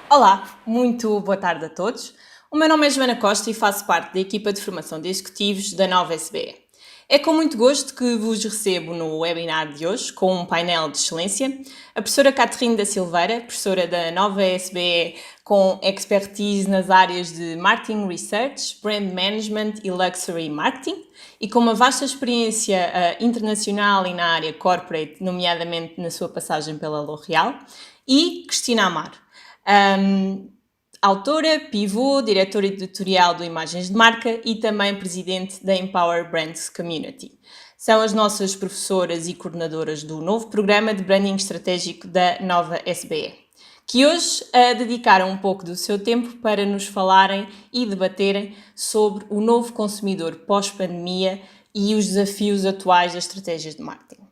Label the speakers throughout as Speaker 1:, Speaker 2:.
Speaker 1: Olá, muito boa tarde a todos. O meu nome é Joana Costa e faço parte da equipa de formação de executivos da Nova SBE. É com muito gosto que vos recebo no webinar de hoje, com um painel de excelência, a professora Caterine da Silveira, professora da Nova SBE com expertise nas áreas de Marketing Research, Brand Management e Luxury Marketing, e com uma vasta experiência internacional e na área corporate, nomeadamente na sua passagem pela L'Oréal, e Cristina Amaro, autora, pivô, diretora editorial do Imagens de Marca e também presidente da Empower Brands Community. São as nossas professoras e coordenadoras do novo programa de branding estratégico da Nova SBE, que hoje dedicaram um pouco do seu tempo para nos falarem e debaterem sobre o novo consumidor pós-pandemia e os desafios atuais das estratégias de marketing.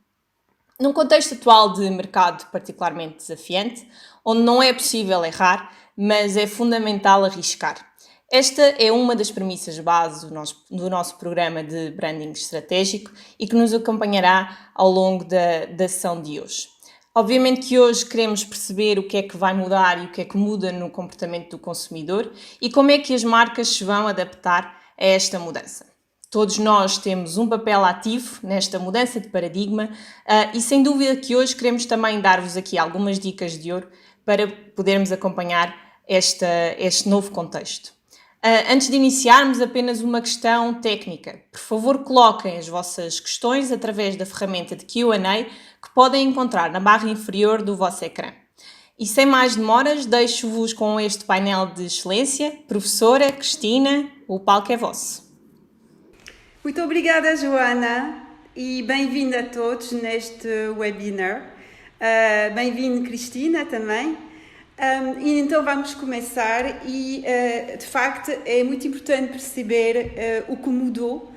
Speaker 1: Num contexto atual de mercado particularmente desafiante, onde não é possível errar, mas é fundamental arriscar. Esta é uma das premissas base do nosso programa de branding estratégico e que nos acompanhará ao longo da sessão de hoje. Obviamente que hoje queremos perceber o que é que vai mudar e o que é que muda no comportamento do consumidor e como é que as marcas se vão adaptar a esta mudança. Todos nós temos um papel ativo nesta mudança de paradigma e sem dúvida que hoje queremos também dar-vos aqui algumas dicas de ouro para podermos acompanhar este novo contexto. Antes de iniciarmos, apenas uma questão técnica. Por favor, coloquem as vossas questões através da ferramenta de Q&A que podem encontrar na barra inferior do vosso ecrã. E sem mais demoras, deixo-vos com este painel de excelência. Professora Cristina, o palco é vosso.
Speaker 2: Muito obrigada, Joana, e bem-vinda a todos neste webinar. Bem-vindo, Cristina, também. E então vamos começar e, de facto, é muito importante perceber o que mudou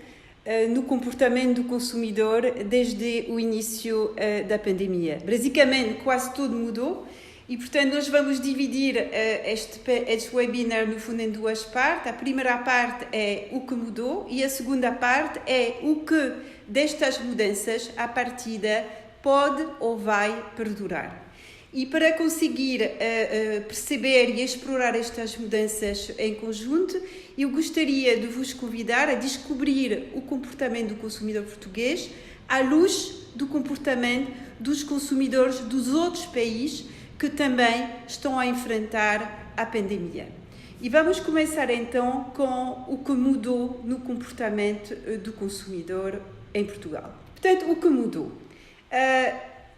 Speaker 2: no comportamento do consumidor desde o início da pandemia. Basicamente, quase tudo mudou. E, portanto, nós vamos dividir este webinar, no fundo, em duas partes. A primeira parte é o que mudou e a segunda parte é o que destas mudanças, à partida, pode ou vai perdurar. E para conseguir perceber e explorar estas mudanças em conjunto, eu gostaria de vos convidar a descobrir o comportamento do consumidor português à luz do comportamento dos consumidores dos outros países que também estão a enfrentar a pandemia. E vamos começar então com o que mudou no comportamento do consumidor em Portugal. Portanto, o que mudou?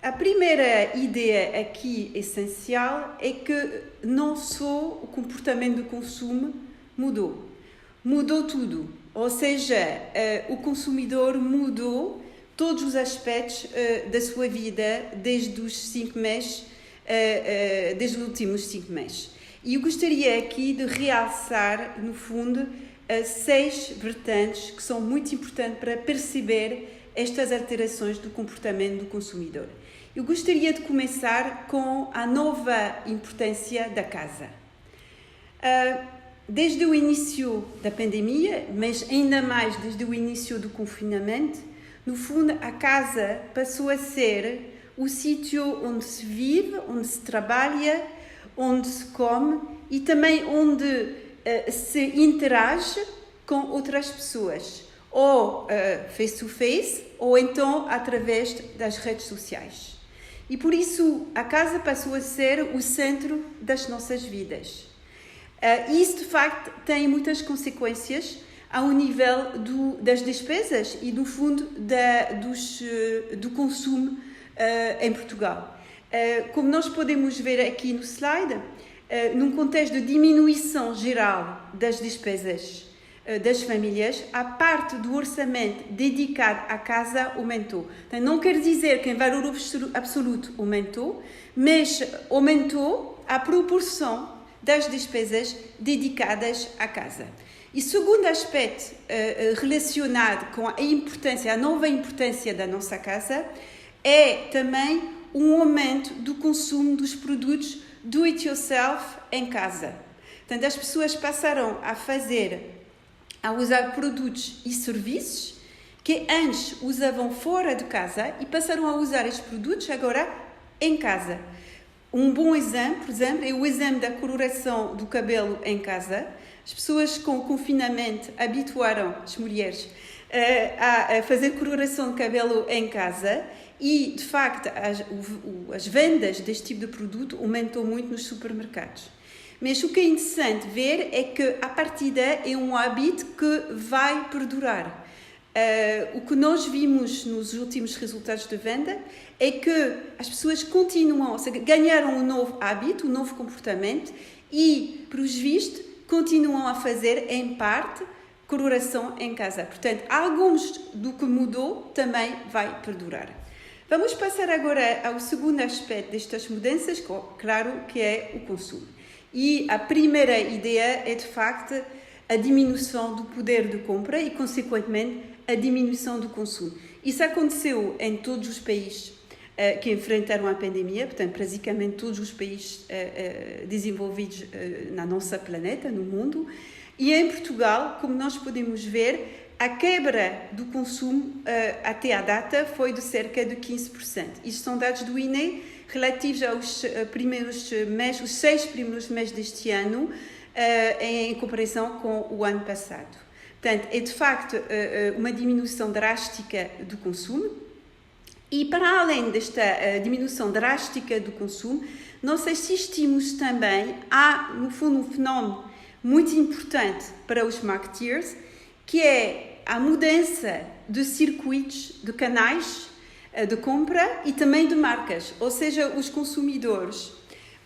Speaker 2: A primeira ideia aqui essencial é que não só o comportamento do consumo mudou tudo. Ou seja, o consumidor mudou todos os aspectos da sua vida desde os 5 meses, desde os últimos 5 meses. E eu gostaria aqui de realçar, no fundo, 6 vertentes que são muito importantes para perceber estas alterações do comportamento do consumidor. Eu gostaria de começar com a nova importância da casa. Desde o início da pandemia, mas ainda mais desde o início do confinamento, no fundo, a casa passou a ser o sítio onde se vive, onde se trabalha, onde se come e também onde se interage com outras pessoas, ou face to face, ou então através das redes sociais. E por isso a casa passou a ser o centro das nossas vidas. E isso de facto tem muitas consequências ao nível das despesas e do fundo do consumo em Portugal. Como nós podemos ver aqui no slide, num contexto de diminuição geral das despesas das famílias, a parte do orçamento dedicado à casa aumentou. Então, não quer dizer que em valor absoluto aumentou, mas aumentou a proporção das despesas dedicadas à casa. E segundo aspecto relacionado com a nova importância da nossa casa, é também um aumento do consumo dos produtos do it yourself em casa. Portanto, as pessoas passaram a usar produtos e serviços que antes usavam fora de casa e passaram a usar estes produtos agora em casa. Um bom exemplo, por exemplo, é o exemplo da coloração do cabelo em casa. As pessoas com o confinamento habituaram as mulheres a fazer coloração de cabelo em casa e, de facto, as vendas deste tipo de produto aumentam muito nos supermercados. Mas o que é interessante ver é que, a partida, é um hábito que vai perdurar. O que nós vimos nos últimos resultados de venda é que as pessoas continuam, ou seja, ganharam um novo hábito, um novo comportamento e, pelos vistos, continuam a fazer, em parte, coloração em casa. Portanto, alguns do que mudou também vai perdurar. Vamos passar agora ao segundo aspecto destas mudanças, claro, que é o consumo. E a primeira ideia é, de facto, a diminuição do poder de compra e, consequentemente, a diminuição do consumo. Isso aconteceu em todos os países que enfrentaram a pandemia, portanto, praticamente todos os países desenvolvidos na nossa planeta, no mundo. E em Portugal, como nós podemos ver, a quebra do consumo até à data foi de cerca de 15%. Isto são dados do INE relativos aos primeiros meses, os 6 primeiros meses deste ano, em comparação com o ano passado. Portanto, é de facto uma diminuição drástica do consumo. E para além desta diminuição drástica do consumo, nós assistimos também a, no fundo, um fenómeno muito importante para os marketeers, que é a mudança de circuitos, de canais de compra e também de marcas. Ou seja, os consumidores,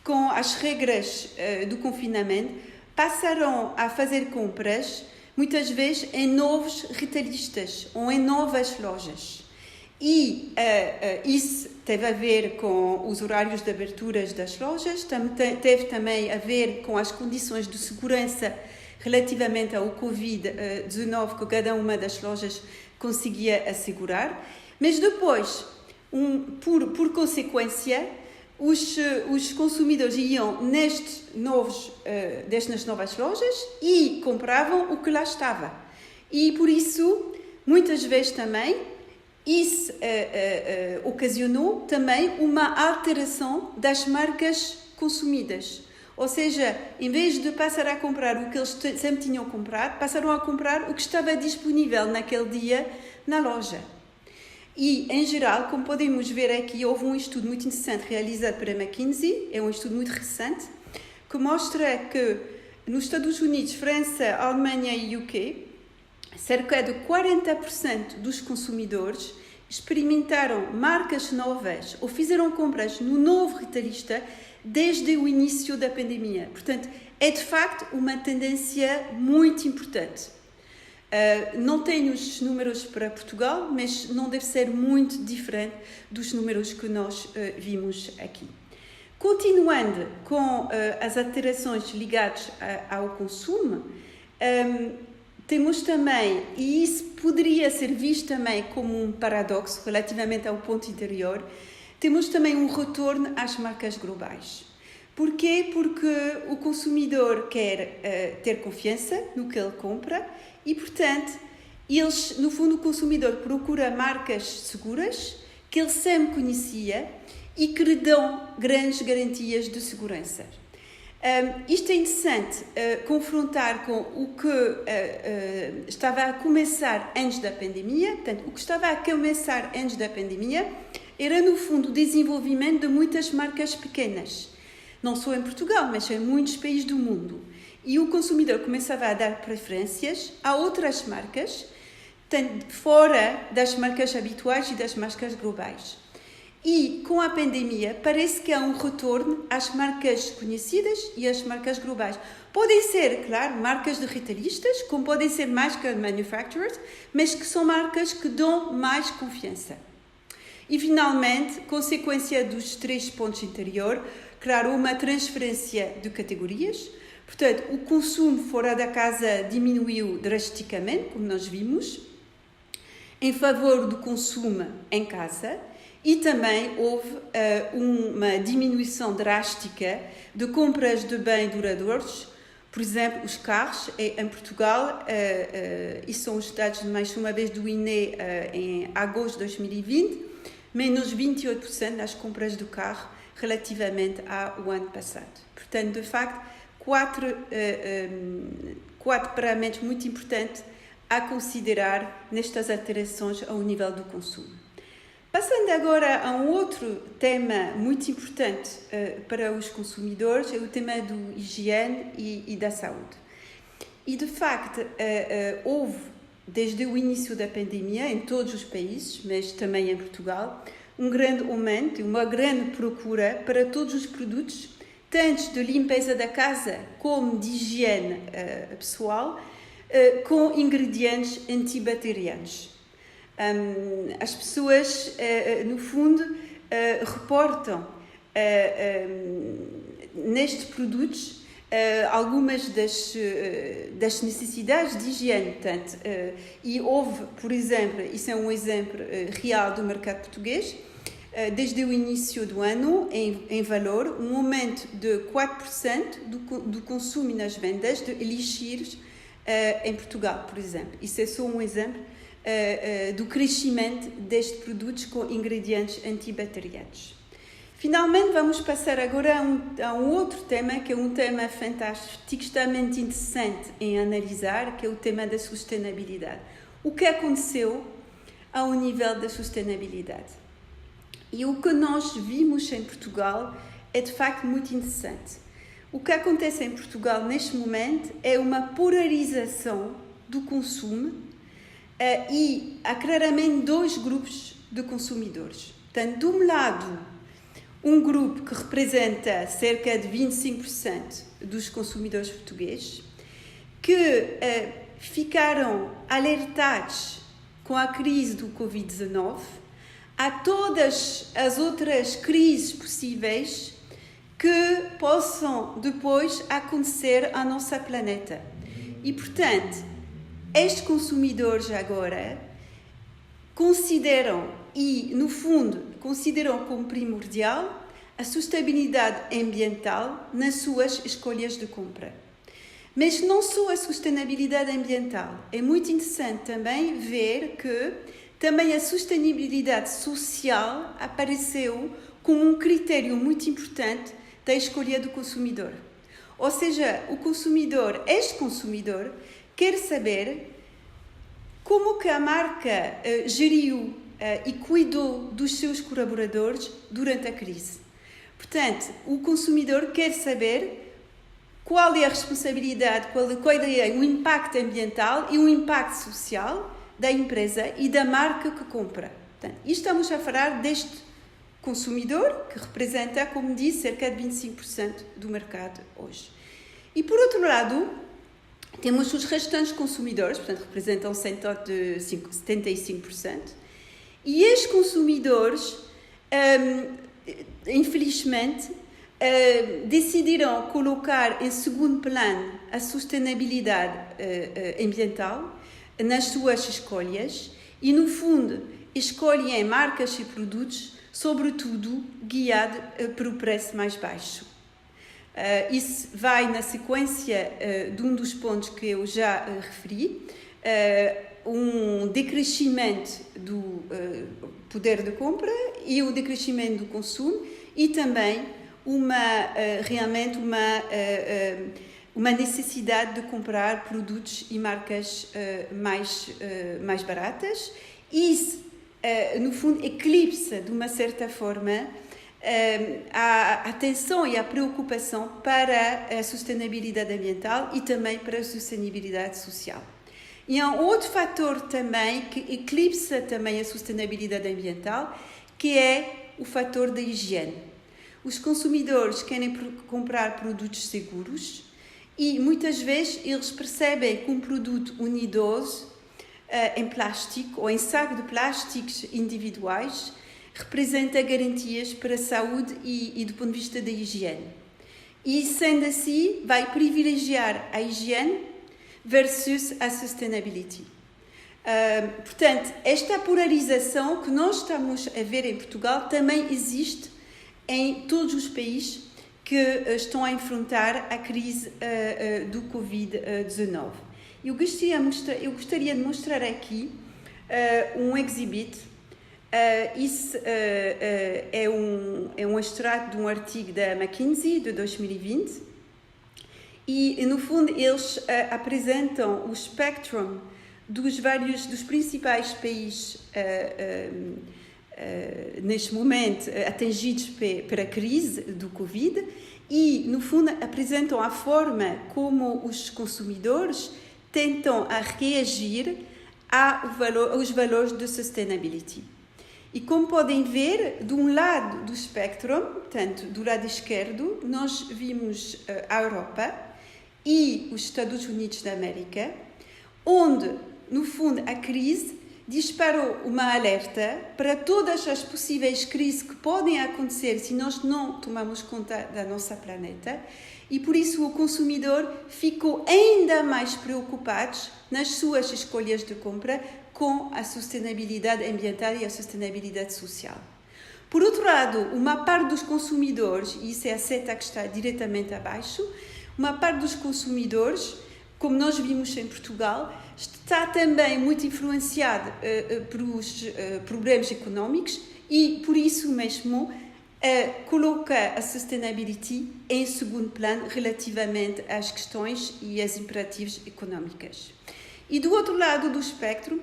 Speaker 2: com as regras do confinamento, passarão a fazer compras, muitas vezes, em novos retailistas ou em novas lojas. E isso teve a ver com os horários de abertura das lojas, teve também a ver com as condições de segurança relativamente ao Covid-19 que cada uma das lojas conseguia assegurar. Mas depois, por consequência, os consumidores iam nestas novas lojas e compravam o que lá estava. E por isso, muitas vezes também, isso ocasionou também uma alteração das marcas consumidas. Ou seja, em vez de passar a comprar o que eles sempre tinham comprado, passaram a comprar o que estava disponível naquele dia na loja. E, em geral, como podemos ver aqui, houve um estudo muito interessante realizado pela McKinsey, é um estudo muito recente, que mostra que nos Estados Unidos, França, Alemanha e UK, cerca de 40% dos consumidores experimentaram marcas novas ou fizeram compras no novo retalhista desde o início da pandemia. Portanto, é de facto uma tendência muito importante. Não tenho os números para Portugal, mas não deve ser muito diferente dos números que nós vimos aqui. Continuando com as alterações ligadas ao consumo, temos também, e isso poderia ser visto também como um paradoxo relativamente ao ponto anterior, temos também um retorno às marcas globais. Porquê? Porque o consumidor quer ter confiança no que ele compra e, portanto, no fundo, o consumidor procura marcas seguras que ele sempre conhecia e que lhe dão grandes garantias de segurança. Isto é interessante confrontar com o que estava a começar antes da pandemia. Portanto, o que estava a começar antes da pandemia era, no fundo, o desenvolvimento de muitas marcas pequenas. Não só em Portugal, mas em muitos países do mundo. E o consumidor começava a dar preferências a outras marcas, fora das marcas habituais e das marcas globais. E, com a pandemia, parece que há um retorno às marcas conhecidas e às marcas globais. Podem ser, claro, marcas de retalhistas, como podem ser marcas de manufacturers, mas que são marcas que dão mais confiança. E, finalmente, consequência dos 3 pontos anteriores, claro, uma transferência de categorias. Portanto, o consumo fora da casa diminuiu drasticamente, como nós vimos, em favor do consumo em casa. E também houve uma diminuição drástica de compras de bens duradouros, por exemplo, os carros. Em Portugal, e são os dados, mais uma vez, do INE em agosto de 2020, menos 28% das compras do carro relativamente ao ano passado. Portanto, de facto, quatro parâmetros muito importantes a considerar nestas alterações ao nível do consumo. Passando agora a um outro tema muito importante para os consumidores, é o tema do higiene e da saúde. E, de facto, houve, desde o início da pandemia, em todos os países, mas também em Portugal, um grande aumento, uma grande procura para todos os produtos, tanto de limpeza da casa como de higiene pessoal, com ingredientes antibacterianos. As pessoas, no fundo, reportam nestes produtos algumas das necessidades de higiene. Portanto, e houve, por exemplo, isso é um exemplo real do mercado português, desde o início do ano, em valor, um aumento de 4% do consumo e nas vendas de elixires em Portugal, por exemplo. Isso é só um exemplo do crescimento destes produtos com ingredientes antibacterianos. Finalmente, vamos passar agora a um outro tema, que é um tema fantástico, extremamente interessante em analisar, que é o tema da sustentabilidade. O que aconteceu ao nível da sustentabilidade? E o que nós vimos em Portugal é, de facto, muito interessante. O que acontece em Portugal, neste momento, é uma polarização do consumo e há claramente dois grupos de consumidores. Portanto, de um lado, um grupo que representa cerca de 25% dos consumidores portugueses, que ficaram alertados com a crise do Covid-19, a todas as outras crises possíveis que possam depois acontecer à nossa planeta. E, portanto, estes consumidores agora consideram, e no fundo consideram como primordial, a sustentabilidade ambiental nas suas escolhas de compra. Mas não só a sustentabilidade ambiental. É muito interessante também ver que também a sustentabilidade social apareceu como um critério muito importante da escolha do consumidor. Ou seja, este consumidor, quer saber como que a marca geriu e cuidou dos seus colaboradores durante a crise. Portanto, o consumidor quer saber qual é a responsabilidade, qual é o impacto ambiental e o impacto social da empresa e da marca que compra. Portanto, e estamos a falar deste consumidor, que representa, como disse, cerca de 25% do mercado hoje. E, por outro lado, temos os restantes consumidores, portanto, representam 75%. E estes consumidores, infelizmente, decidiram colocar em segundo plano a sustentabilidade ambiental nas suas escolhas e, no fundo, escolhem marcas e produtos, sobretudo, guiados pelo preço mais baixo. Isso vai na sequência de um dos pontos que eu já referi, um decrescimento do poder de compra e o decrescimento do consumo e também realmente uma necessidade de comprar produtos e marcas mais baratas. Isso, no fundo, eclipsa de uma certa forma a atenção e a preocupação para a sustentabilidade ambiental e também para a sustentabilidade social. E há um outro fator também que eclipsa também a sustentabilidade ambiental, que é o fator da higiene. Os consumidores querem comprar produtos seguros e muitas vezes eles percebem que um produto unidoso em plástico ou em saco de plásticos individuais representa garantias para a saúde e do ponto de vista da higiene. E, sendo assim, vai privilegiar a higiene versus a sustainability. Portanto, esta polarização que nós estamos a ver em Portugal também existe em todos os países que estão a enfrentar a crise do Covid-19. Eu gostaria de mostrar aqui um exhibit Isso é um extrato de um artigo da McKinsey de 2020 e, no fundo, eles apresentam o espectro dos principais países neste momento atingidos pela crise do Covid e, no fundo, apresentam a forma como os consumidores tentam reagir aos valores de sustainability. E como podem ver, de um lado do espectro, portanto, do lado esquerdo, nós vimos a Europa e os Estados Unidos da América, onde, no fundo, a crise disparou uma alerta para todas as possíveis crises que podem acontecer se nós não tomarmos conta da nossa planeta, e por isso o consumidor ficou ainda mais preocupado nas suas escolhas de compra com a sustentabilidade ambiental e a sustentabilidade social. Por outro lado, uma parte dos consumidores, e isso é a seta que está diretamente abaixo, uma parte dos consumidores, como nós vimos em Portugal, está também muito influenciada pelos problemas económicos e, por isso mesmo, coloca a sustainability em segundo plano relativamente às questões e aos imperativos económicos. E do outro lado do espectro,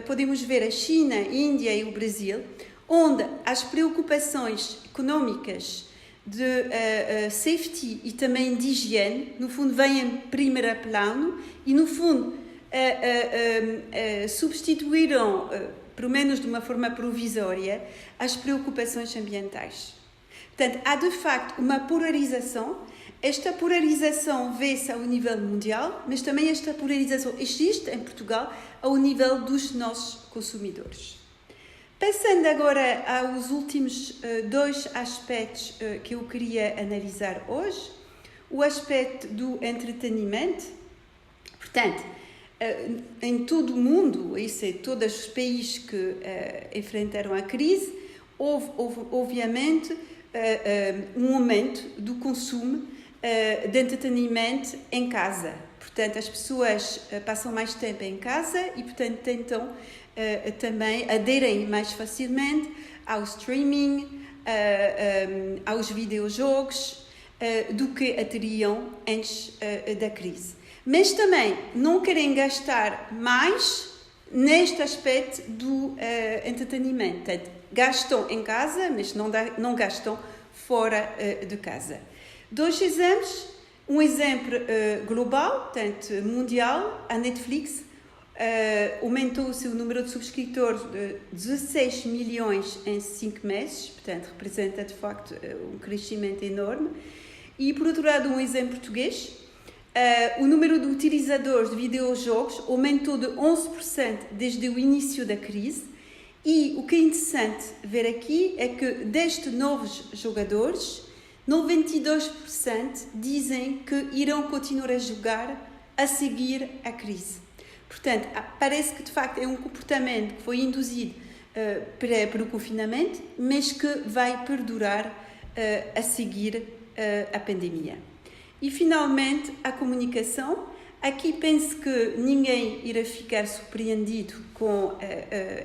Speaker 2: podemos ver a China, a Índia e o Brasil, onde as preocupações económicas de safety e também de higiene, no fundo, vêm em primeiro plano e, no fundo, substituíram, pelo menos de uma forma provisória, as preocupações ambientais. Portanto, há de facto uma polarização. Esta polarização vê-se ao nível mundial, mas também esta polarização existe em Portugal ao nível dos nossos consumidores. Passando agora aos últimos dois aspectos que eu queria analisar hoje, o aspecto do entretenimento. Portanto, em todo o mundo, isso é, todos os países que enfrentaram a crise, houve obviamente um aumento do consumo de entretenimento em casa. Portanto, as pessoas passam mais tempo em casa e, portanto, tentam também aderem mais facilmente ao streaming, aos videojogos, do que teriam antes da crise. Mas também não querem gastar mais neste aspecto do entretenimento. Portanto, gastam em casa, mas não gastam fora de casa. Dois exemplos. Um exemplo global, portanto, mundial, a Netflix aumentou o seu número de subscritores de 16 milhões em 5 meses, portanto, representa de facto um crescimento enorme. E, por outro lado, um exemplo português, o número de utilizadores de videojogos aumentou de 11% desde o início da crise. E o que é interessante ver aqui é que destes novos jogadores, 92% dizem que irão continuar a jogar a seguir a crise. Portanto, parece que de facto é um comportamento que foi induzido pelo confinamento, mas que vai perdurar a seguir a pandemia. E finalmente, a comunicação. Aqui penso que ninguém irá ficar surpreendido com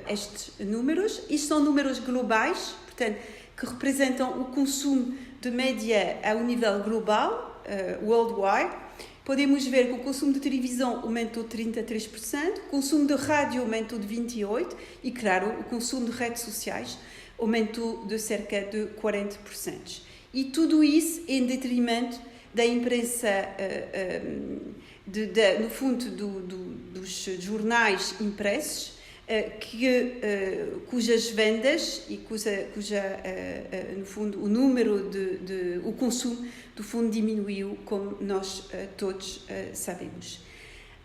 Speaker 2: estes números. Isto são números globais, portanto, que representam o consumo de média ao nível global, worldwide. Podemos ver que o consumo de televisão aumentou de 33%, o consumo de rádio aumentou de 28% e, claro, o consumo de redes sociais aumentou de cerca de 40%. E tudo isso em detrimento da imprensa, no fundo, dos jornais impressos, cujas vendas e no fundo, o número o consumo, do fundo, diminuiu, como nós todos sabemos.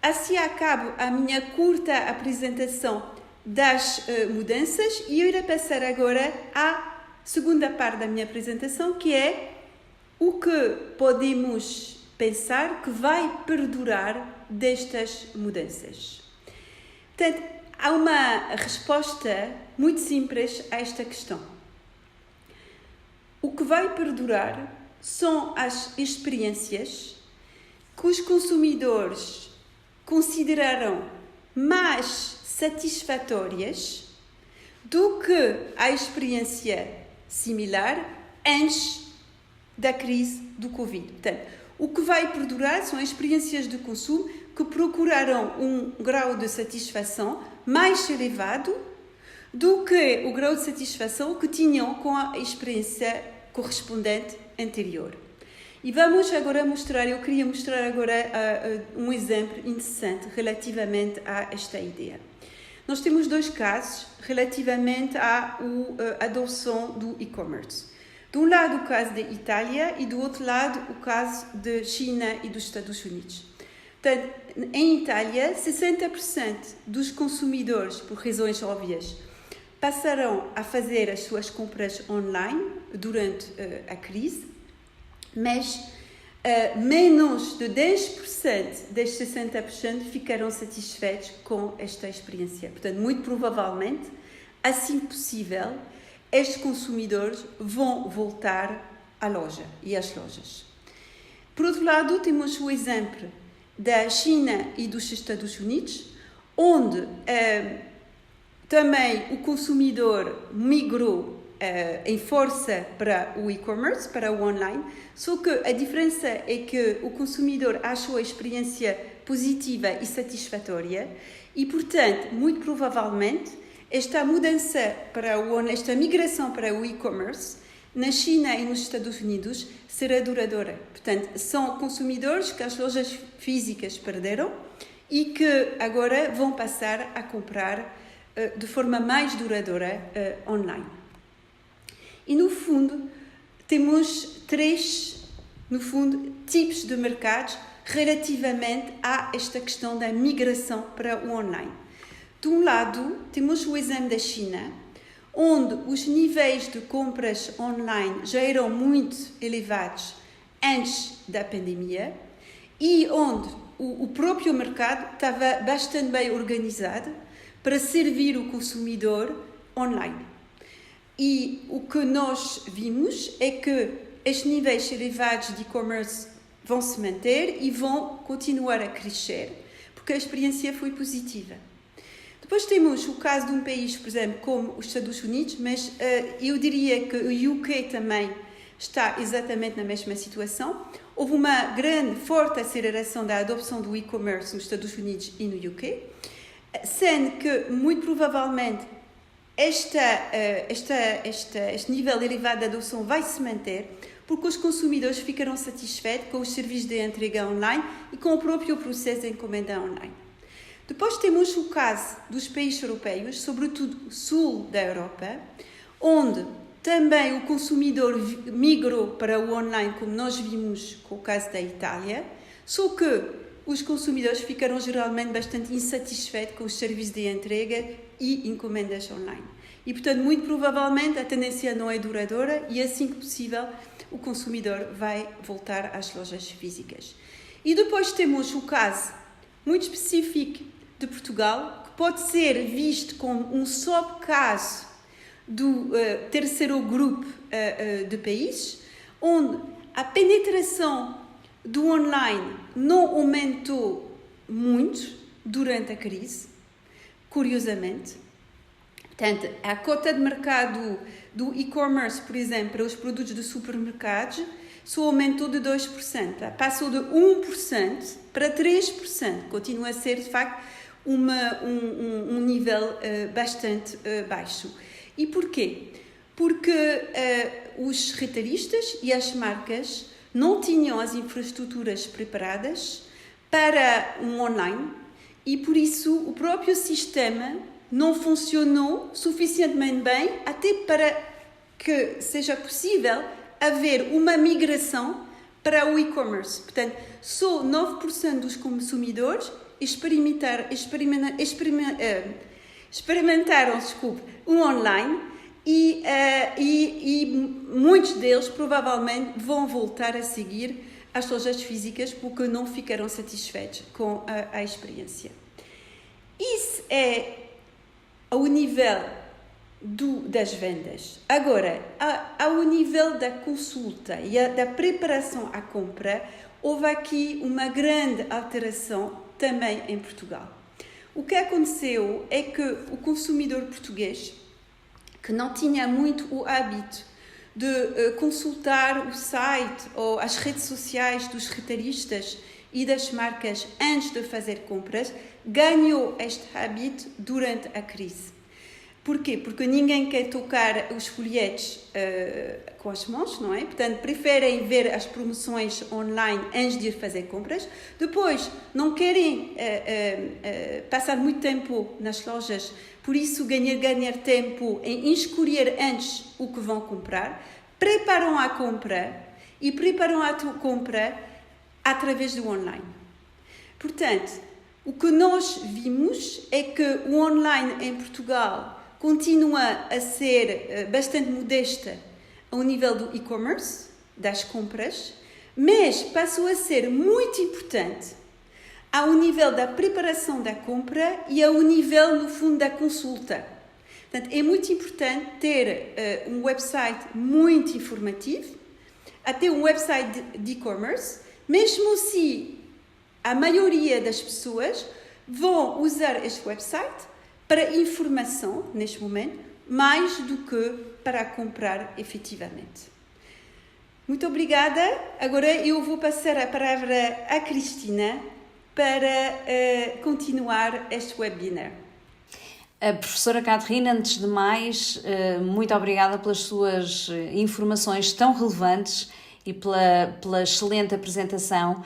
Speaker 2: Assim acabo a minha curta apresentação das mudanças e eu irei passar agora à segunda parte da minha apresentação, que é o que podemos pensar que vai perdurar destas mudanças. Portanto, há uma resposta muito simples a esta questão. O que vai perdurar são as experiências que os consumidores considerarão mais satisfatórias do que a experiência similar antes da crise do Covid. Portanto, o que vai perdurar são experiências de consumo que procurarão um grau de satisfação mais elevado do que o grau de satisfação que tinham com a experiência correspondente anterior. E vamos agora mostrar, eu queria mostrar agora um exemplo interessante relativamente a esta ideia. Nós temos dois casos relativamente à adoção do e-commerce. De um lado, o caso da Itália e do outro lado, o caso da China e dos Estados Unidos. Portanto, em Itália, 60% dos consumidores, por razões óbvias, passarão a fazer as suas compras online durante a crise, mas menos de 10% destes 60% ficarão satisfeitos com esta experiência. Portanto, muito provavelmente, assim que possível, estes consumidores vão voltar à loja e às lojas. Por outro lado, temos o exemplo da China e dos Estados Unidos, onde também o consumidor migrou em força para o e-commerce, para o online, só que a diferença é que o consumidor achou a experiência positiva e satisfatória e, portanto, muito provavelmente, esta mudança esta migração para o e-commerce na China e nos Estados Unidos será duradoura. Portanto, são consumidores que as lojas físicas perderam e que agora vão passar a comprar de forma mais duradoura online. E, no fundo, temos três tipos de mercados relativamente a esta questão da migração para o online. De um lado, temos o exemplo da China, onde os níveis de compras online já eram muito elevados antes da pandemia e onde o próprio mercado estava bastante bem organizado para servir o consumidor online. E o que nós vimos é que estes níveis elevados de e-commerce vão se manter e vão continuar a crescer, porque a experiência foi positiva. Depois temos o caso de um país, por exemplo, como os Estados Unidos, mas eu diria que o UK também está exatamente na mesma situação. Houve uma grande, forte aceleração da adopção do e-commerce nos Estados Unidos e no UK, sendo que, muito provavelmente, este nível elevado de adoção vai se manter porque os consumidores ficarão satisfeitos com os serviços de entrega online e com o próprio processo de encomenda online. Depois temos o caso dos países europeus, sobretudo o sul da Europa, onde também o consumidor migrou para o online, como nós vimos com o caso da Itália, só que os consumidores ficaram geralmente bastante insatisfeitos com os serviços de entrega e encomendas online. E, portanto, muito provavelmente a tendência não é duradoura e, assim que possível, o consumidor vai voltar às lojas físicas. E depois temos o caso muito específico de Portugal, que pode ser visto como um subcaso do terceiro grupo de países, onde a penetração do online não aumentou muito durante a crise, curiosamente. Portanto, a cota de mercado do e-commerce, por exemplo, para os produtos de supermercados, só aumentou de 2%. Passou de 1% para 3%. Continua a ser, de facto, um nível bastante baixo. E porquê? Porque os retalhistas e as marcas não tinham as infraestruturas preparadas para um online e, por isso, o próprio sistema não funcionou suficientemente bem até para que seja possível haver uma migração para o e-commerce. Portanto, só 9% dos consumidores experimentaram um online e muitos deles provavelmente vão voltar a seguir as lojas físicas porque não ficaram satisfeitos com a experiência. Isso é ao nível das vendas. Agora, ao nível da consulta e da preparação à compra, houve aqui uma grande alteração também em Portugal. O que aconteceu é que o consumidor português que não tinha muito o hábito de consultar o site ou as redes sociais dos retalhistas e das marcas antes de fazer compras, ganhou este hábito durante a crise. Porquê? Porque ninguém quer tocar os folhetos com as mãos, não é? Portanto, preferem ver as promoções online antes de ir fazer compras. Depois, não querem passar muito tempo nas lojas, por isso ganhar tempo em escolher antes o que vão comprar. Preparam a compra e preparam a compra através do online. Portanto, o que nós vimos é que o online em Portugal continua a ser bastante modesta ao nível do e-commerce, das compras, mas passou a ser muito importante ao nível da preparação da compra e ao nível, no fundo, da consulta. Portanto, é muito importante ter um website muito informativo, até um website de e-commerce, mesmo se a maioria das pessoas vão usar este website para informação, neste momento, mais do que para comprar efetivamente. Muito obrigada. Agora eu vou passar a palavra à Cristina para continuar este webinar.
Speaker 3: A professora Catherine, antes de mais, muito obrigada pelas suas informações tão relevantes e pela excelente apresentação.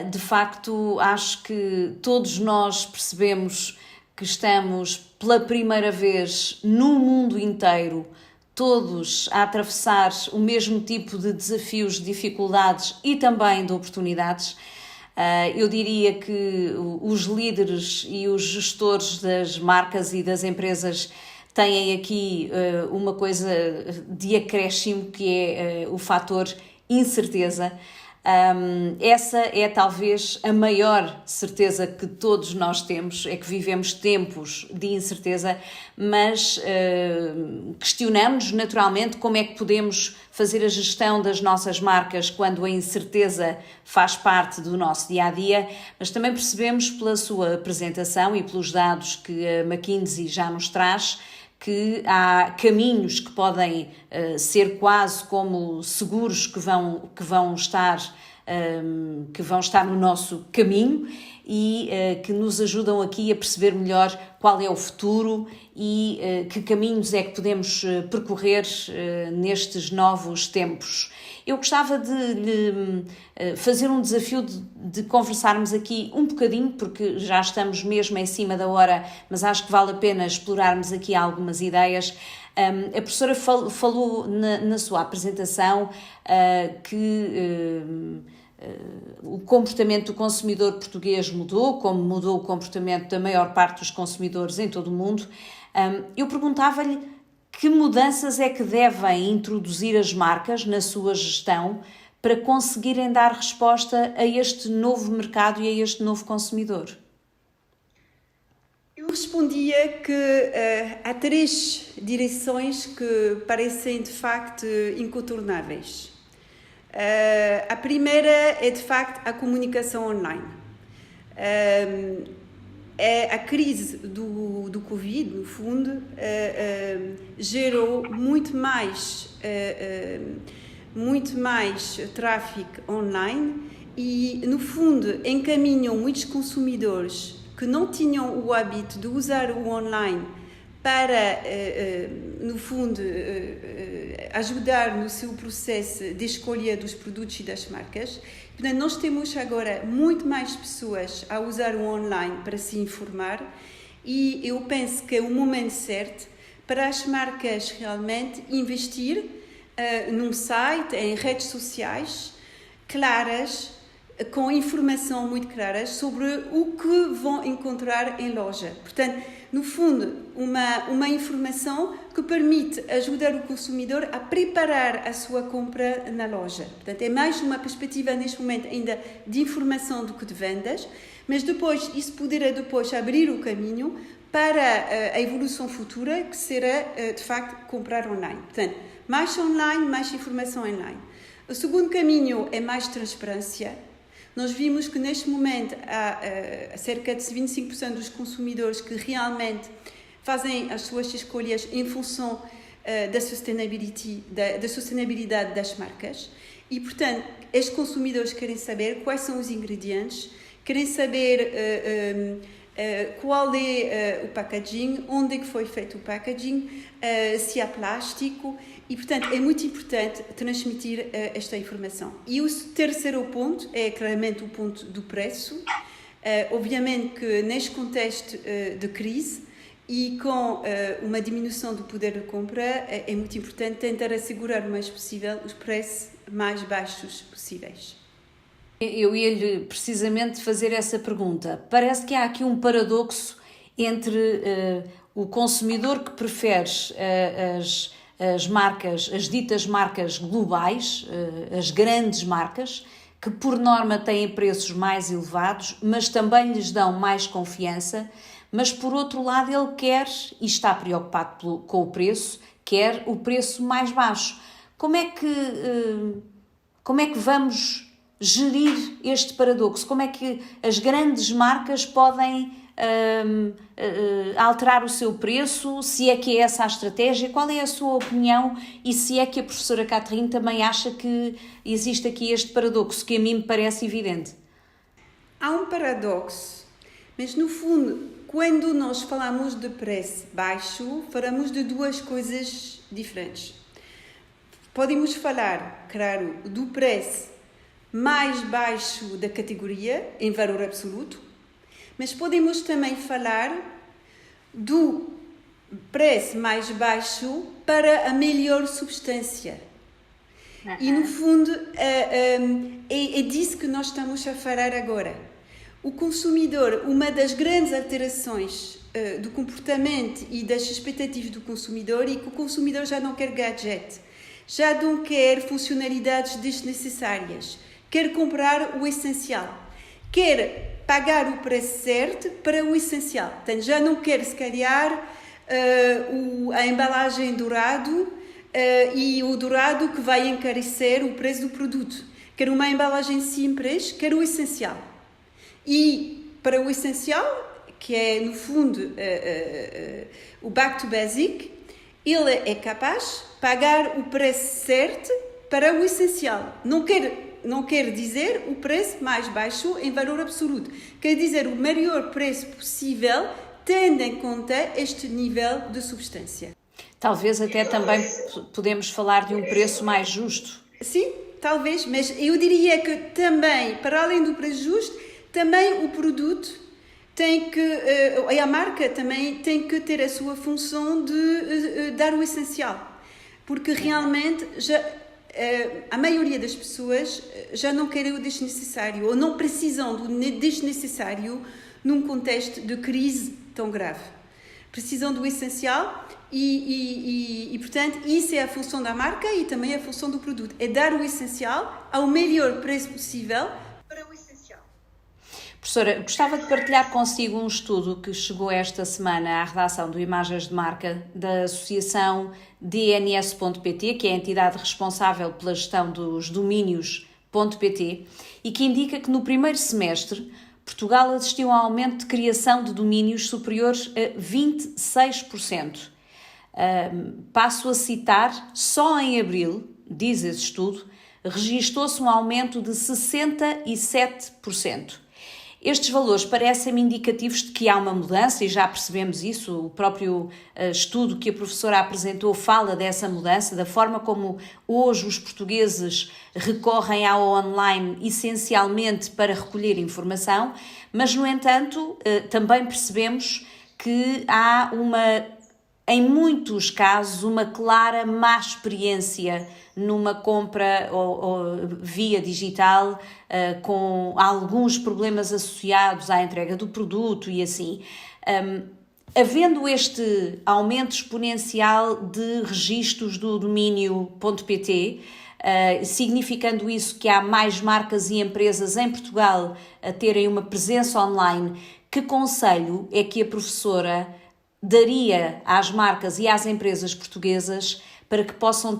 Speaker 3: De facto, acho que todos nós percebemos que estamos pela primeira vez no mundo inteiro, todos a atravessar o mesmo tipo de desafios, dificuldades e também de oportunidades. Eu diria que os líderes e os gestores das marcas e das empresas têm aqui uma coisa de acréscimo, que é o fator incerteza. Essa é talvez a maior certeza que todos nós temos, é que vivemos tempos de incerteza, mas questionamos naturalmente como é que podemos fazer a gestão das nossas marcas quando a incerteza faz parte do nosso dia-a-dia, mas também percebemos pela sua apresentação e pelos dados que a McKinsey já nos traz que há caminhos que podem ser quase como seguros que vão estar no nosso caminho e que nos ajudam aqui a perceber melhor qual é o futuro e que caminhos é que podemos percorrer nestes novos tempos. Eu gostava de lhe fazer um desafio de conversarmos aqui um bocadinho, porque já estamos mesmo em cima da hora, mas acho que vale a pena explorarmos aqui algumas ideias. A professora falou na sua apresentação que o comportamento do consumidor português mudou, como mudou o comportamento da maior parte dos consumidores em todo o mundo. Eu perguntava-lhe que mudanças é que devem introduzir as marcas na sua gestão para conseguirem dar resposta a este novo mercado e a este novo consumidor?
Speaker 2: Eu respondia que há 3 direções que parecem de facto incontornáveis. A primeira é de facto a comunicação online. A crise do Covid, no fundo, gerou muito mais tráfego online e, no fundo, encaminham muitos consumidores que não tinham o hábito de usar o online para, no fundo, ajudar no seu processo de escolha dos produtos e das marcas. Portanto, nós temos agora muito mais pessoas a usar o online para se informar e eu penso que é o momento certo para as marcas realmente investir num site, em redes sociais claras, com informação muito clara sobre o que vão encontrar em loja. Portanto, no fundo, uma informação que permite ajudar o consumidor a preparar a sua compra na loja. Portanto, é mais uma perspectiva neste momento ainda de informação do que de vendas, mas depois isso poderá depois abrir o caminho para a evolução futura, que será, de facto, comprar online. Portanto, mais online, mais informação online. O segundo caminho é mais transparência. Nós vimos que neste momento há cerca de 25% dos consumidores que realmente fazem as suas escolhas em função da sustentabilidade das marcas. E, portanto, os consumidores querem saber quais são os ingredientes, querem saber qual é o packaging, onde é que foi feito o packaging, se há plástico, e, portanto, é muito importante transmitir esta informação. E o terceiro ponto é claramente o ponto do preço. Obviamente que neste contexto de crise e com uma diminuição do poder de compra, é muito importante tentar assegurar o mais possível os preços mais baixos possíveis.
Speaker 3: Eu ia-lhe precisamente fazer essa pergunta. Parece que há aqui um paradoxo entre o consumidor que prefere as marcas, as ditas marcas globais, as grandes marcas, que por norma têm preços mais elevados, mas também lhes dão mais confiança, mas por outro lado ele quer, e está preocupado com o preço, quer o preço mais baixo. Como é que vamos gerir este paradoxo? Como é que as grandes marcas podem alterar o seu preço? Se é que é essa a estratégia? Qual é a sua opinião? E se é que a professora Catherine também acha que existe aqui este paradoxo, que a mim me parece evidente?
Speaker 2: Há um paradoxo, mas no fundo, quando nós falamos de preço baixo, falamos de duas coisas diferentes. Podemos falar, claro, do preço mais baixo da categoria, em valor absoluto, mas podemos também falar do preço mais baixo para a melhor substância. E, no fundo, é disso que nós estamos a falar agora. O consumidor, uma das grandes alterações do comportamento e das expectativas do consumidor é que o consumidor já não quer gadget, já não quer funcionalidades desnecessárias, quer comprar o essencial, quer pagar o preço certo para o essencial. Portanto, já não quer, se calhar, a embalagem dourado e o dourado que vai encarecer o preço do produto. Quer uma embalagem simples, quer o essencial. E para o essencial, que é, no fundo, o back to basic, ele é capaz de pagar o preço certo para o essencial. Não quer dizer o preço mais baixo em valor absoluto. Quer dizer o melhor preço possível, tendo em conta este nível de substância.
Speaker 3: Talvez até também podemos falar de um preço mais justo.
Speaker 2: Sim, talvez, mas eu diria que também, para além do preço justo, também o produto tem que, a marca também tem que ter a sua função de dar o essencial. Porque realmente a maioria das pessoas já não querem o desnecessário ou não precisam do desnecessário num contexto de crise tão grave. Precisam do essencial e, portanto, isso é a função da marca e também a função do produto. É dar o essencial ao melhor preço possível para o essencial.
Speaker 3: Professora, gostava de partilhar consigo um estudo que chegou esta semana à redação do Imagens de Marca da Associação DNS.pt, que é a entidade responsável pela gestão dos domínios.pt, e que indica que no primeiro semestre Portugal assistiu a um aumento de criação de domínios superiores a 26%. Passo a citar, só em abril, diz esse estudo, registou-se um aumento de 67%. Estes valores parecem-me indicativos de que há uma mudança e já percebemos isso. O próprio estudo que a professora apresentou fala dessa mudança, da forma como hoje os portugueses recorrem ao online essencialmente para recolher informação, mas, no entanto, também percebemos que há em muitos casos, uma clara má experiência numa compra via digital, com alguns problemas associados à entrega do produto e assim. Havendo este aumento exponencial de registros do domínio.pt, significando isso que há mais marcas e empresas em Portugal a terem uma presença online, que conselho é que a professora daria às marcas e às empresas portuguesas para que possam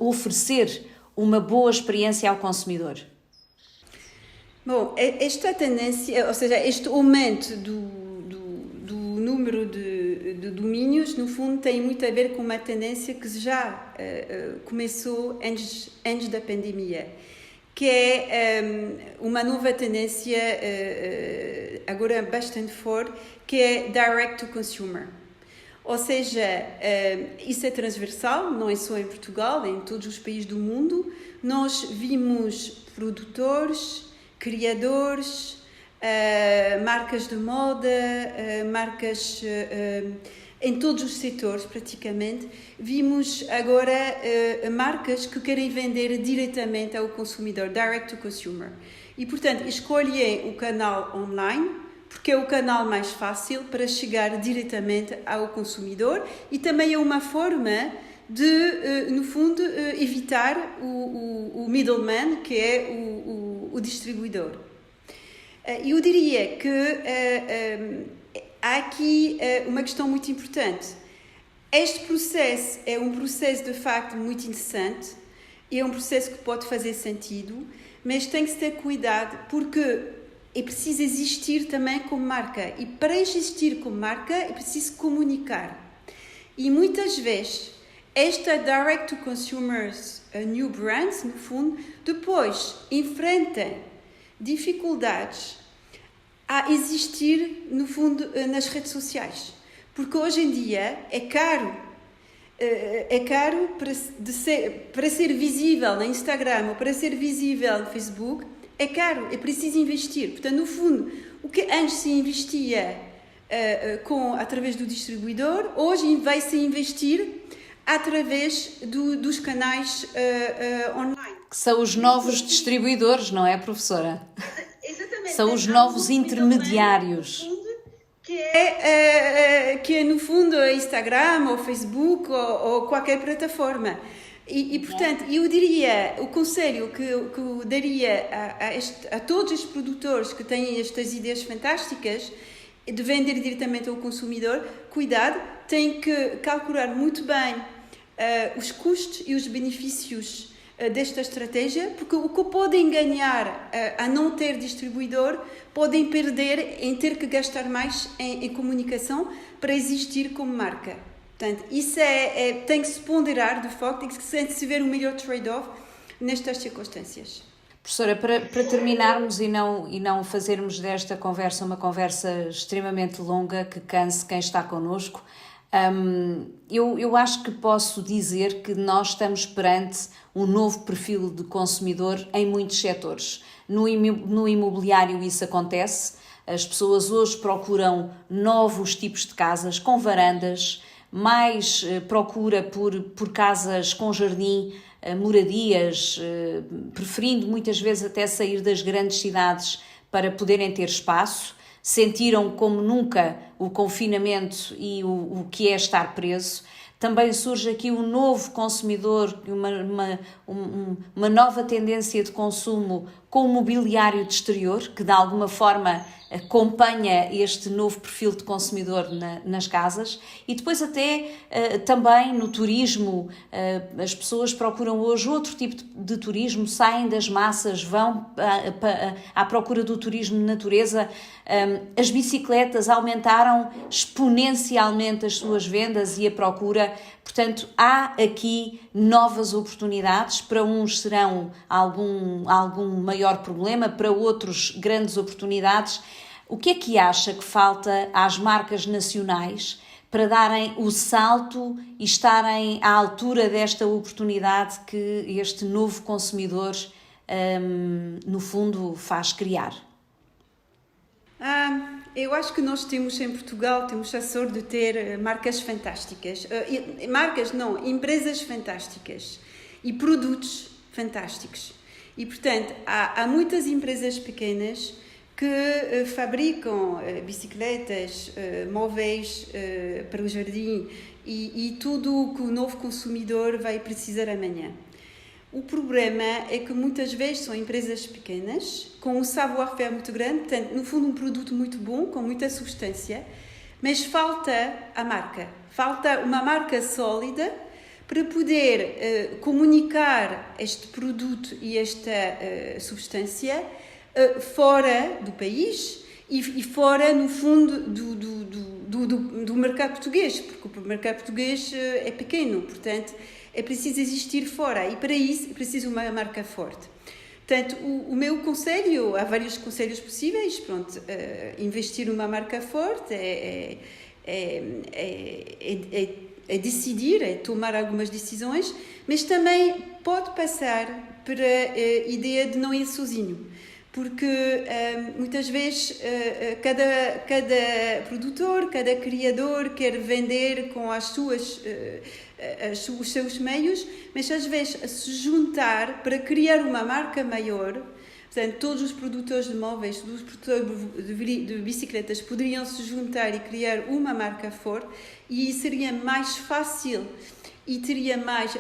Speaker 3: oferecer uma boa experiência ao consumidor?
Speaker 2: Bom, esta tendência, ou seja, este aumento do número de de domínios, no fundo, tem muito a ver com uma tendência que já começou antes da pandemia, que é uma nova tendência agora bastante forte, que é direct to consumer. Ou seja, isso é transversal, não é só em Portugal, é em todos os países do mundo. Nós vimos produtores, criadores, marcas de moda, marcas em todos os setores praticamente. Vimos agora marcas que querem vender diretamente ao consumidor, direct to consumer. E, portanto, escolhem o canal online, porque é o canal mais fácil para chegar diretamente ao consumidor e também é uma forma de, no fundo, evitar o middleman, que é o distribuidor. Eu diria que há aqui uma questão muito importante. Este processo é um processo, de facto, muito interessante, é um processo que pode fazer sentido, mas tem que se ter cuidado, porque é preciso existir também como marca. E para existir como marca é preciso comunicar. E muitas vezes, esta direct to consumers new brands, no fundo, depois enfrenta dificuldades a existir, no fundo, nas redes sociais. Porque hoje em dia é caro para ser visível no Instagram ou para ser visível no Facebook. É caro, é preciso investir. Portanto, no fundo, o que antes se investia através do distribuidor, hoje vai-se investir através dos canais online.
Speaker 3: Que são os novos distribuidores, não é, professora?
Speaker 2: Exatamente.
Speaker 3: São os novos intermediários.
Speaker 2: Que é, no fundo, Instagram ou Facebook ou qualquer plataforma. E, portanto, eu diria, o conselho que eu daria a todos os produtores que têm estas ideias fantásticas de vender diretamente ao consumidor, cuidado, têm que calcular muito bem os custos e os benefícios desta estratégia, porque o que podem ganhar a não ter distribuidor, podem perder em ter que gastar mais em comunicação para existir como marca. Portanto, isso tem que se ponderar, de facto, tem que se ver o melhor trade-off nestas circunstâncias.
Speaker 3: Professora, para terminarmos e não fazermos desta conversa uma conversa extremamente longa que canse quem está connosco, eu acho que posso dizer que nós estamos perante um novo perfil de consumidor em muitos setores. No imobiliário isso acontece, as pessoas hoje procuram novos tipos de casas com varandas, mais procura por casas com jardim, moradias, preferindo muitas vezes até sair das grandes cidades para poderem ter espaço. Sentiram como nunca o confinamento e o que é estar preso. Também surge aqui um novo consumidor, uma nova tendência de consumo com o mobiliário de exterior, que de alguma forma acompanha este novo perfil de consumidor nas casas. E depois até também no turismo, as pessoas procuram hoje outro tipo de turismo, saem das massas, vão à procura do turismo de natureza. As bicicletas aumentaram exponencialmente as suas vendas e a procura. Portanto, há aqui novas oportunidades. Para uns serão algum maior problema, para outros grandes oportunidades. O que é que acha que falta às marcas nacionais para darem o salto e estarem à altura desta oportunidade que este novo consumidor, no fundo, faz criar?
Speaker 2: Eu acho que nós temos em Portugal, temos a sorte de ter marcas fantásticas. Empresas fantásticas e produtos fantásticos. E, portanto, há muitas empresas pequenas que fabricam bicicletas, móveis para o jardim e tudo o que o novo consumidor vai precisar amanhã. O problema é que muitas vezes são empresas pequenas, com um savoir-faire muito grande, portanto, no fundo um produto muito bom, com muita substância, mas falta a marca. Falta uma marca sólida para poder comunicar este produto e esta substância fora do país e fora, no fundo, do mercado português, porque o mercado português é pequeno, portanto é preciso existir fora e para isso é preciso uma marca forte. Portanto, o meu conselho, há vários conselhos possíveis, pronto, investir numa marca forte é decidir, é tomar algumas decisões, mas também pode passar para a ideia de não ir sozinho. Porque muitas vezes cada produtor, cada criador quer vender com os seus meios, mas às vezes se juntar para criar uma marca maior. Portanto, todos os produtores de móveis, todos os produtores de bicicletas poderiam se juntar e criar uma marca forte e seria mais fácil e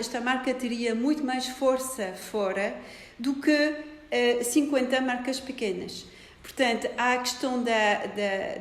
Speaker 2: esta marca teria muito mais força fora do que 50 marcas pequenas. Portanto, há a questão de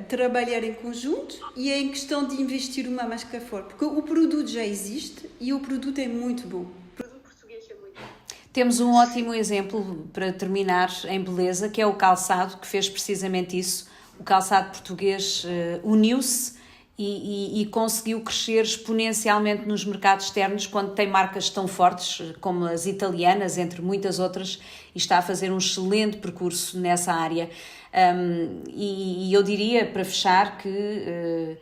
Speaker 2: trabalhar em conjunto e a questão de investir numa marca forte, porque o produto já existe e o produto é muito bom. O produto português é muito bom.
Speaker 3: Temos um ótimo exemplo para terminar em beleza, que é o calçado, que fez precisamente isso. O calçado português uniu-se e conseguiu crescer exponencialmente nos mercados externos quando tem marcas tão fortes como as italianas, entre muitas outras, e está a fazer um excelente percurso nessa área. E eu diria, para fechar, que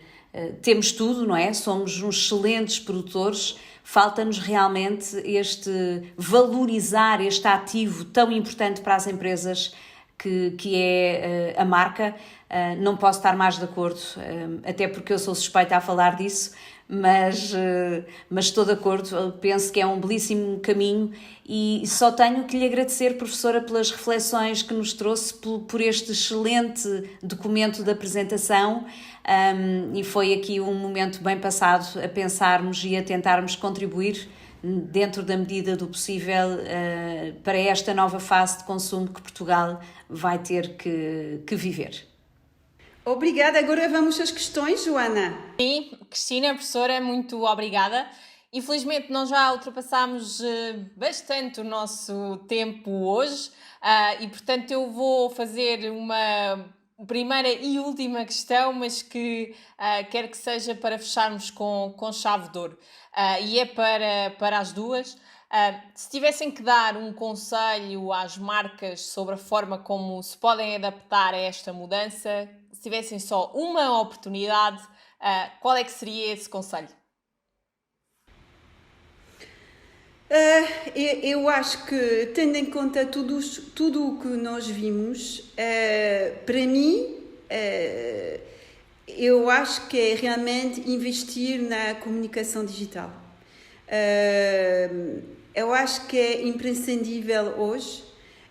Speaker 3: temos tudo, não é? Somos uns excelentes produtores, falta-nos realmente valorizar este ativo tão importante para as empresas que é a marca. Não posso estar mais de acordo, até porque eu sou suspeita a falar disso, mas estou de acordo, penso que é um belíssimo caminho e só tenho que lhe agradecer, professora, pelas reflexões que nos trouxe, por este excelente documento de apresentação, e foi aqui um momento bem passado a pensarmos e a tentarmos contribuir dentro da medida do possível para esta nova fase de consumo que Portugal vai ter que viver.
Speaker 2: Obrigada. Agora vamos às questões, Joana.
Speaker 1: Sim, Cristina, professora, muito obrigada. Infelizmente nós já ultrapassámos bastante o nosso tempo hoje e, portanto, eu vou fazer uma primeira e última questão, mas que quero que seja para fecharmos com chave de ouro. E é para as duas. Se tivessem que dar um conselho às marcas sobre a forma como se podem adaptar a esta mudança, se tivessem só uma oportunidade, qual é que seria esse conselho?
Speaker 2: Eu acho que, tendo em conta tudo o que nós vimos, para mim, eu acho que é realmente investir na comunicação digital. Eu acho que é imprescindível hoje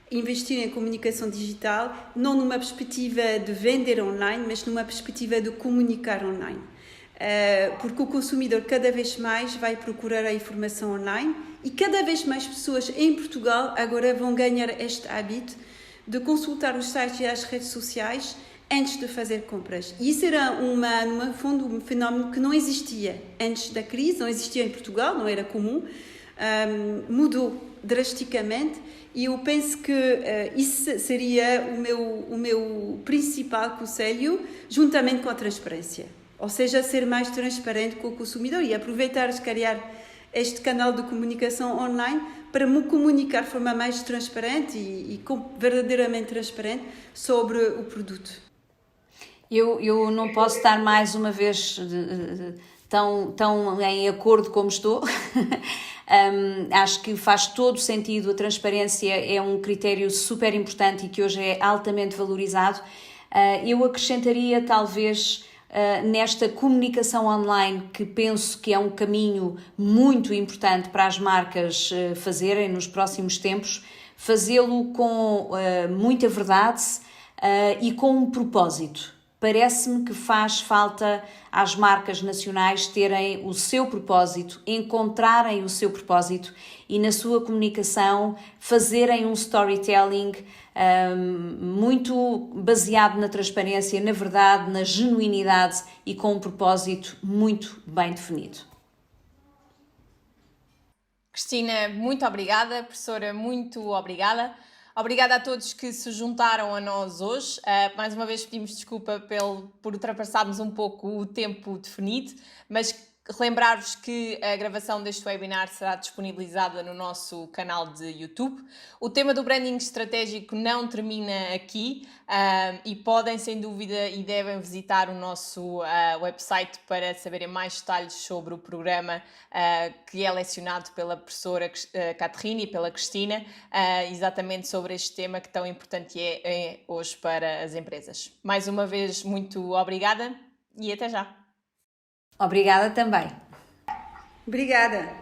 Speaker 2: investir em comunicação digital, não numa perspectiva de vender online, mas numa perspectiva de comunicar online. Porque o consumidor cada vez mais vai procurar a informação online e cada vez mais pessoas em Portugal agora vão ganhar este hábito de consultar os sites e as redes sociais antes de fazer compras. E isso era, no fundo, um fenómeno que não existia antes da crise, não existia em Portugal, não era comum, mudou drasticamente e eu penso que isso seria o meu principal conselho, juntamente com a transparência. Ou seja, ser mais transparente com o consumidor e aproveitar, se calhar, este canal de comunicação online para me comunicar de forma mais transparente e verdadeiramente transparente sobre o produto.
Speaker 3: Eu não posso estar mais uma vez tão em acordo como estou. Acho que faz todo sentido, a transparência é um critério super importante e que hoje é altamente valorizado. Eu acrescentaria talvez nesta comunicação online, que penso que é um caminho muito importante para as marcas fazerem nos próximos tempos, fazê-lo com muita verdade e com um propósito. Parece-me que faz falta às marcas nacionais terem o seu propósito, encontrarem o seu propósito e na sua comunicação fazerem um storytelling muito baseado na transparência, na verdade, na genuinidade e com um propósito muito bem definido.
Speaker 1: Cristina, muito obrigada. Professora, muito obrigada. Obrigada a todos que se juntaram a nós hoje. Mais uma vez pedimos desculpa por ultrapassarmos um pouco o tempo definido, mas relembrar-vos que a gravação deste webinar será disponibilizada no nosso canal de YouTube. O tema do branding estratégico não termina aqui e podem, sem dúvida, e devem visitar o nosso website para saberem mais detalhes sobre o programa que é lecionado pela professora Caterina e pela Cristina, exatamente sobre este tema que tão importante é hoje para as empresas. Mais uma vez, muito obrigada e até já!
Speaker 3: Obrigada também.
Speaker 2: Obrigada.